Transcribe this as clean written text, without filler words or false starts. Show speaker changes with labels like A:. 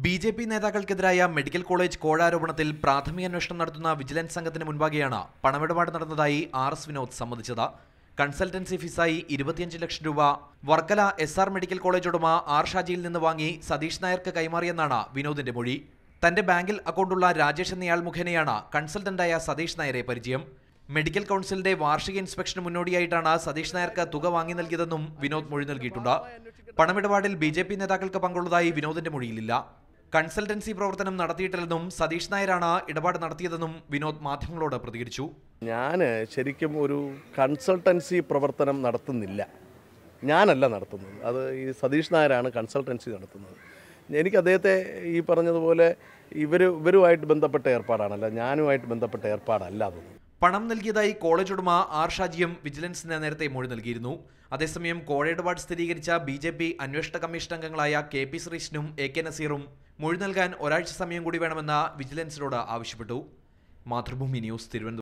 A: BJP. നേതാക്കൾക്കെതിരായ medical college കോഴാരോപണത്തിൽ പ്രാഥമിക അന്വേഷണം നടത്തുന്ന വിജിലൻസ് സംഘത്തിന് മുൻപാകെയാണ് പണമിടപാട് നടന്നതായി ആർ.എസ്. വിനോദ് സമ്മതിച്ചത്. കൺസൾട്ടൻസി ഫീസായി 25 ലക്ഷം രൂപ വർക്കല എസ്.ആർ. മെഡിക്കൽ കോളേജ് ഉടമ ആർ. ഷാജിയിൽ നിന്ന് വാങ്ങി സതീഷ് നായർക്ക് കൈമാറിയെന്നാണ് വിനോദിന്റെ മൊഴി. തന്റെ ബാങ്കിൽ അക്കൗണ്ടുള്ള രാജേഷ് എന്നയാൾ മുഖേനയാണ് കൺസൾട്ടന്റായ സതീഷ് നായരെ പരിചയം. മെഡിക്കൽ കൗൺസിലിന്റെ വാർഷിക ഇൻസ്പെക്ഷന് മുന്നോടിയായിട്ടാണ് സതീഷ് നായർക്ക് തുക വാങ്ങി നൽകിയതെന്നും വിനോദ് മൊഴി നൽകിയിട്ടുണ്ട്. പണമിടപാടിൽ ബി.ജെ.പി. നേതാക്കൾക്ക് പങ്കുള്ളതായി വിനോദിന്റെ മൊഴിയിലില്ല. കൺസൾട്ടൻസി പ്രവർത്തനം നടത്തിയിട്ടില്ലെന്നും സതീഷ് നായരാണ് ഇടപാട് നടത്തിയതെന്നും വിനോദ് മാധ്യമങ്ങളോട് പ്രതികരിച്ചു.
B: ഞാൻ ശരിക്കും ഒരു കൺസൾട്ടൻസി പ്രവർത്തനം നടത്തുന്നില്ല, ഞാനല്ല നടത്തുന്നത്. അത് ഈ സതീഷ് നായരാണ് കൺസൾട്ടൻസി നടത്തുന്നത്. എനിക്ക് അദ്ദേഹത്തെ ഈ പറഞ്ഞതുപോലെ ഇവരുമായിട്ട് ബന്ധപ്പെട്ട ഏർപ്പാടാണല്ല, ഞാനുമായിട്ട് ബന്ധപ്പെട്ട ഏർപ്പാടല്ല അതൊന്നും.
A: പണം നൽകിയതായി കോളേജ് ഉടമ ആർ. ഷാജിയും വിജിലൻസിന് നേരത്തെ മൊഴി നൽകിയിരുന്നു. അതേസമയം കോഴയിടപാട് സ്ഥിരീകരിച്ച ബി.ജെ.പി. അന്വേഷണ കമ്മീഷൻ അംഗങ്ങളായ കെ.പി. ശ്രീഷനും എ.കെ. നസീറും മൊഴി നൽകാൻ ഒരാഴ്ച സമയം കൂടി വേണമെന്ന് വിജിലൻസിനോട് ആവശ്യപ്പെട്ടു. മാതൃഭൂമി ന്യൂസ്, തിരുവനന്തപുരം.